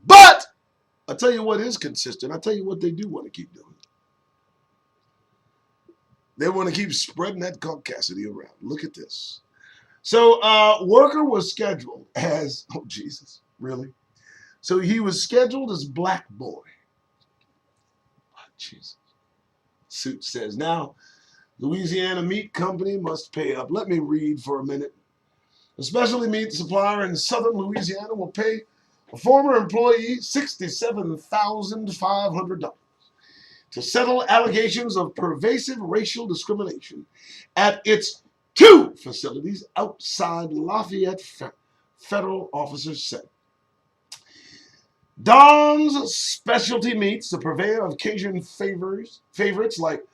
But I'll tell you what is consistent. I'll tell you what they do want to keep doing. They want to keep spreading that caucasity around. Look at this. So Worker was scheduled as, oh Jesus, really? So he was scheduled as Black Boy. Oh, Jesus. Suit says, now, Louisiana Meat Company must pay up. Let me read for a minute. A specialty meat supplier in southern Louisiana will pay a former employee $67,500 to settle allegations of pervasive racial discrimination at its 2 facilities outside Lafayette, federal officers said. Don's Specialty Meats, the purveyor of Cajun favorites like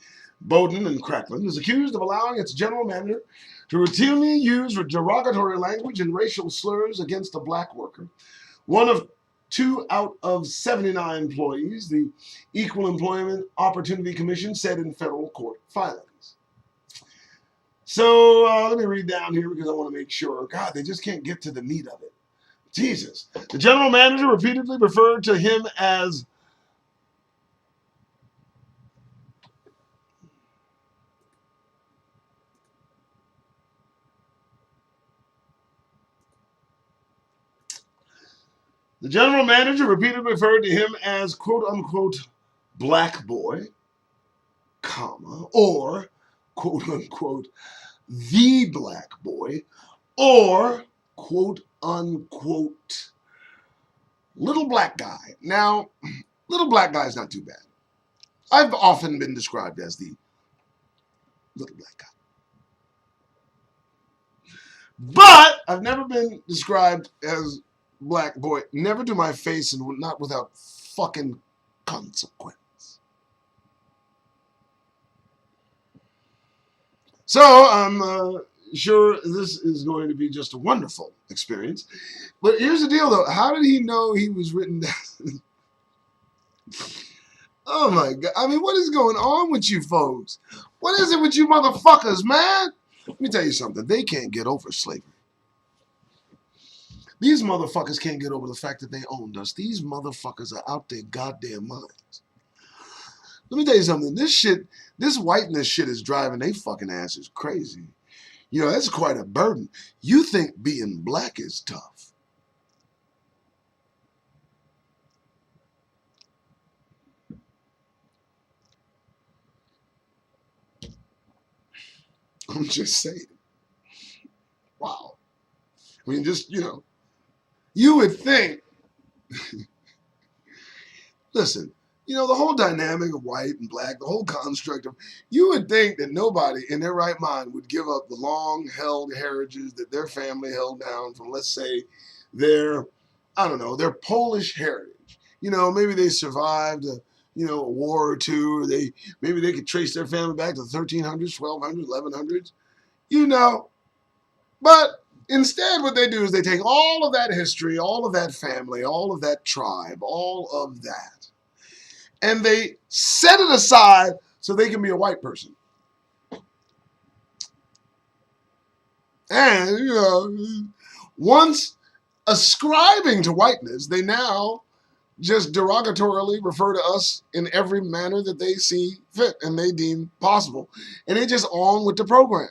Bowden and Cracklin, is accused of allowing its general manager to routinely use derogatory language and racial slurs against a black worker. One of 2 out of 79 employees, the Equal Employment Opportunity Commission said in federal court filings. So let me read down here because I want to make sure. God, they just can't get to the meat of it. Jesus. The general manager repeatedly referred to him as quote unquote black boy, comma, or quote unquote the black boy, or quote unquote little black guy. Now, little black guy is not too bad. I've often been described as the little black guy. But I've never been described as black boy, never to my face and not without fucking consequence. So I'm sure this is going to be just a wonderful experience. But here's the deal, though. How did he know he was written down? Oh, my God. I mean, what is going on with you folks? What is it with you motherfuckers, man? Let me tell you something. They can't get over slavery. These motherfuckers can't get over the fact that they owned us. These motherfuckers are out their goddamn minds. Let me tell you something. This whiteness shit is driving they fucking asses crazy. You know, that's quite a burden. You think being black is tough. I'm just saying. Wow. I mean, just, you would think, listen, the whole dynamic of white and black, the whole construct of, you would think that nobody in their right mind would give up the long-held heritages that their family held down from, let's say, their Polish heritage. Maybe they survived a war or two, or maybe they could trace their family back to the 1300s, 1200s, 1100s, But instead, what they do is they take all of that history, all of that family, all of that tribe, all of that, and they set it aside so they can be a white person. And, once ascribing to whiteness, they now just derogatorily refer to us in every manner that they see fit and they deem possible. And they just on with the program.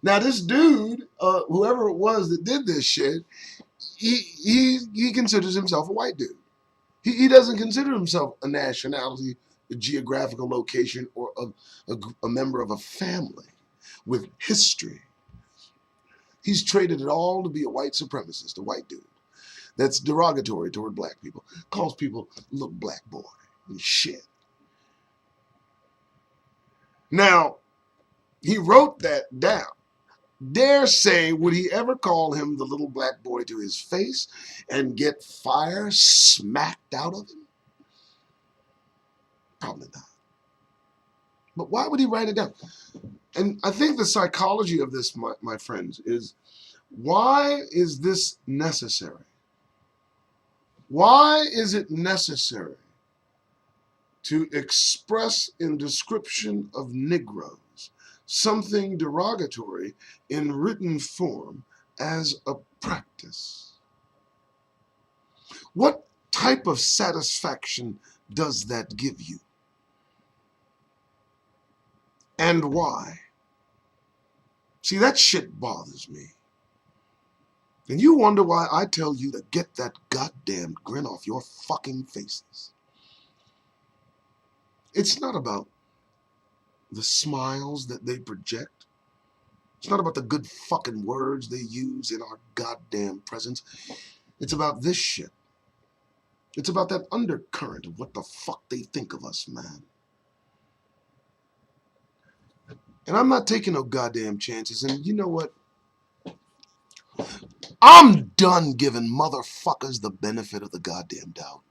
Now, this dude, whoever it was that did this shit, he considers himself a white dude. He doesn't consider himself a nationality, a geographical location, or a member of a family with history. He's traded it all to be a white supremacist, a white dude. That's derogatory toward black people. Calls people little black boy and shit. Now, He wrote that down. Dare say, would he ever call him the little black boy to his face and get fire smacked out of him? Probably not. But why would he write it down? And I think the psychology of this, my friends, is why is this necessary? Why is it necessary to express in description of Negroes something derogatory in written form as a practice? What type of satisfaction does that give you? And why? See, that shit bothers me. And you wonder why I tell you to get that goddamn grin off your fucking faces. It's not about the smiles that they project. It's not about the good fucking words they use in our goddamn presence. It's about this shit. It's about that undercurrent of what the fuck they think of us, man. And I'm not taking no goddamn chances. And you know what? I'm done giving motherfuckers the benefit of the goddamn doubt.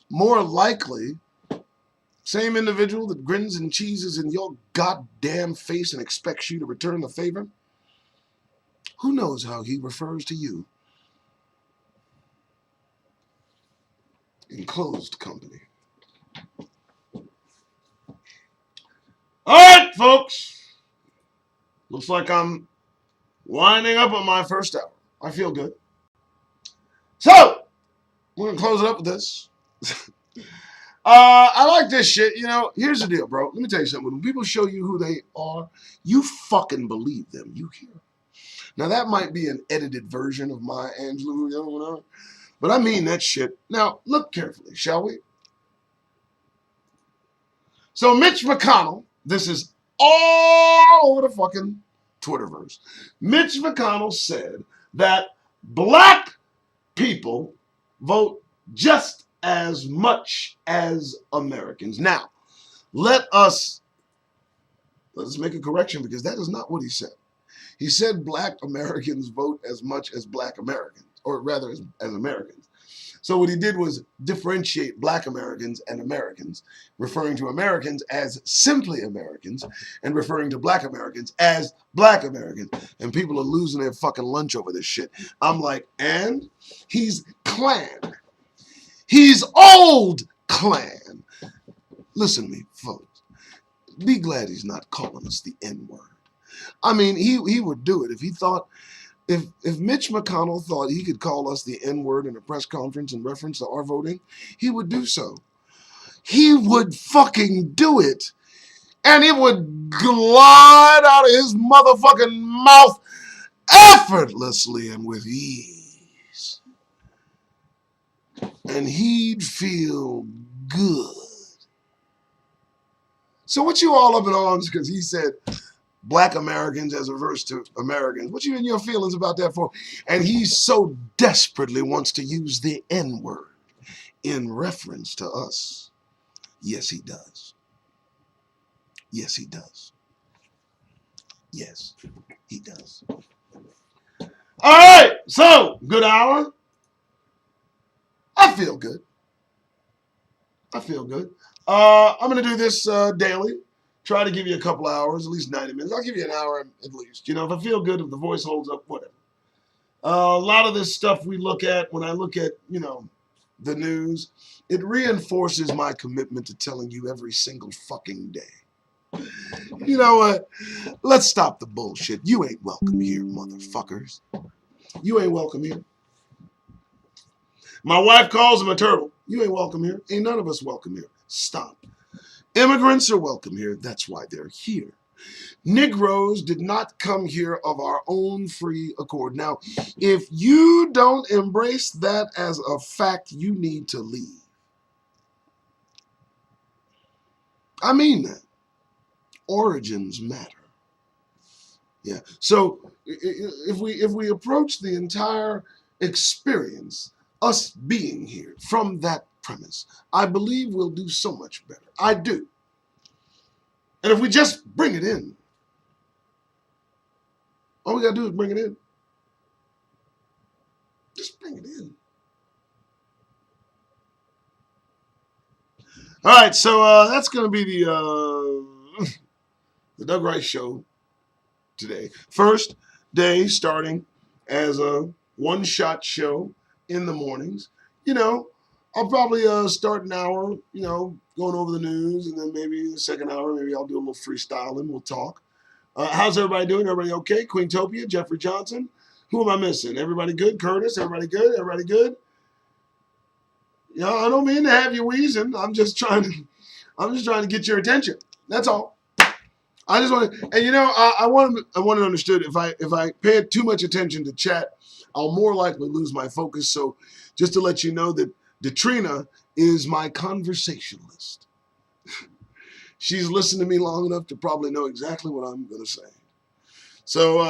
More likely, same individual that grins and cheeses in your goddamn face and expects you to return the favor, who knows how he refers to you in closed company. All right, folks. Looks like I'm winding up on my first hour. I feel good. So, we're going to close it up with this. I like this shit. You know, here's the deal, bro. Let me tell you something. When people show you who they are, you fucking believe them. You hear. Now, that might be an edited version of my Angelou, you know, whatever. But I mean that shit. Now, look carefully, shall we? So, Mitch McConnell, this is all over the fucking Twitterverse. Mitch McConnell said that black people vote just as much as Americans. Now, let's make a correction because that is not what he said. He said black Americans vote as much as black Americans, or rather as Americans. So what he did was differentiate black Americans and Americans, referring to Americans as simply Americans and referring to black Americans as black Americans. And people are losing their fucking lunch over this shit. I'm like, and he's Klan. He's old Klan. Listen to me, folks. Be glad he's not calling us the N-word. I mean, he would do it if he thought, if Mitch McConnell thought he could call us the N-word in a press conference in reference to our voting, he would do so. He would fucking do it. And it would glide out of his motherfucking mouth effortlessly and with ease. And he'd feel good. So what you all up in arms because he said black Americans as averse to Americans. What you in your feelings about that for? And he so desperately wants to use the N-word in reference to us. Yes, he does. Yes, he does. Yes, he does. All right, so good hour. I feel good. I feel good. I'm going to do this daily. Try to give you a couple hours, at least 90 minutes. I'll give you an hour at least. You know, if I feel good, if the voice holds up, whatever. A lot of this stuff we look at, when I look at, you know, the news, it reinforces my commitment to telling you every single fucking day. You know what? Let's stop the bullshit. You ain't welcome here, motherfuckers. You ain't welcome here. My wife calls him a turtle. You ain't welcome here. Ain't none of us welcome here. Stop. Immigrants are welcome here. That's why they're here. Negroes did not come here of our own free accord. Now, if you don't embrace that as a fact, you need to leave. I mean that. Origins matter. Yeah. So if we approach the entire experience, us being here, from that premise, I believe we'll do so much better. I do. And if we just bring it in, all we got to do is bring it in. Just bring it in. All right, so that's going to be the Doug Rice Show today. First day starting as a one-shot show in the mornings. You know, I'll probably start an hour, going over the news, and then maybe the second hour, maybe I'll do a little freestyling. We'll talk. How's everybody doing? Everybody okay? Queentopia, Jeffrey Johnson. Who am I missing? Everybody good? Curtis, everybody good? Everybody good? I don't mean to have you wheezing. I'm just trying to get your attention. That's all. I just want to, and I want to understood if I pay too much attention to chat, I'll more likely lose my focus. So just to let you know that Detrina is my conversationalist. She's listened to me long enough to probably know exactly what I'm going to say. So,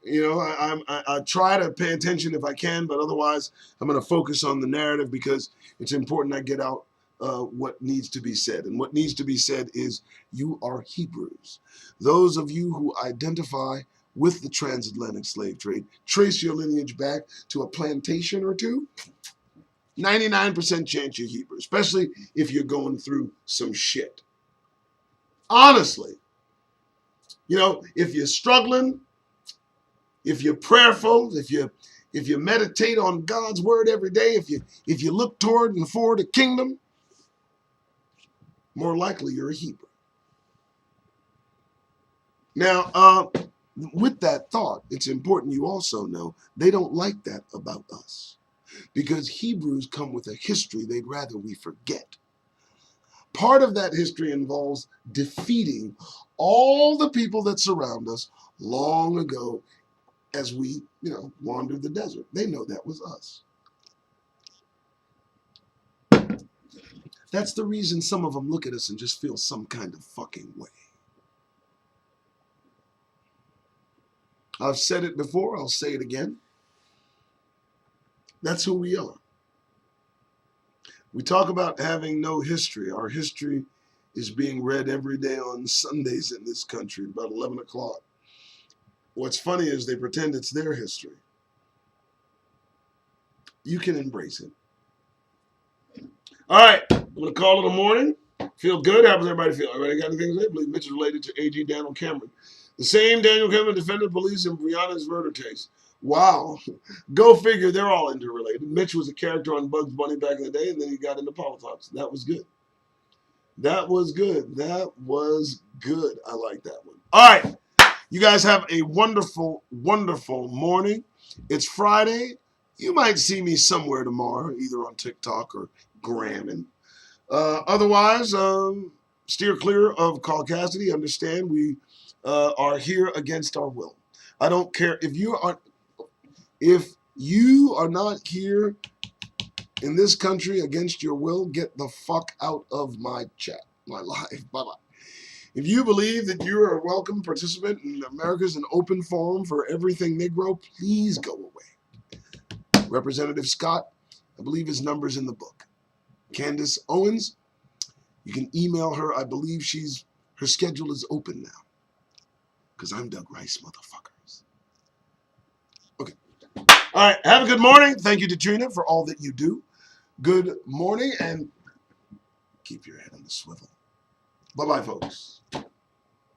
I try to pay attention if I can, but otherwise I'm going to focus on the narrative because it's important I get out what needs to be said. And what needs to be said is you are Hebrews. Those of you who identify with the transatlantic slave trade, trace your lineage back to a plantation or two, 99% chance you're Hebrew, especially if you're going through some shit. Honestly, if you're struggling, if you're prayerful, if you meditate on God's word every day, if you look toward and for the kingdom, more likely you're a Hebrew. Now, with that thought, it's important you also know they don't like that about us because Hebrews come with a history they'd rather we forget. Part of that history involves defeating all the people that surround us long ago as we, wandered the desert. They know that was us. That's the reason some of them look at us and just feel some kind of fucking way. I've said it before, I'll say it again. That's who we are. We talk about having no history. Our history is being read every day on Sundays in this country, about 11 o'clock. What's funny is they pretend it's their history. You can embrace it. All right, I'm going to call it a morning. Feel good? How does everybody feel? Everybody got anything to say? I believe Mitch is related to A.G. Daniel Cameron. The same Daniel Cameron defended police in Breonna's murder case. Wow. Go figure, they're all interrelated. Mitch was a character on Bugs Bunny back in the day, and then he got into politics. That was good. That was good. That was good. I like that one. All right. You guys have a wonderful, wonderful morning. It's Friday. You might see me somewhere tomorrow, either on TikTok or Gramming. Otherwise, steer clear of Caucasity. Understand we are here against our will. I don't care if you are not here in this country against your will. Get the fuck out of my chat, my live. Bye-bye. If you believe that you're a welcome participant in America's an open forum for everything Negro, please go away. Representative Scott, I believe his number's in the book. Candace Owens, you can email her. I believe her schedule is open now. Because I'm Doug Rice, motherfuckers. Okay. All right. Have a good morning. Thank you, Detrina, for all that you do. Good morning, and keep your head on the swivel. Bye-bye, folks.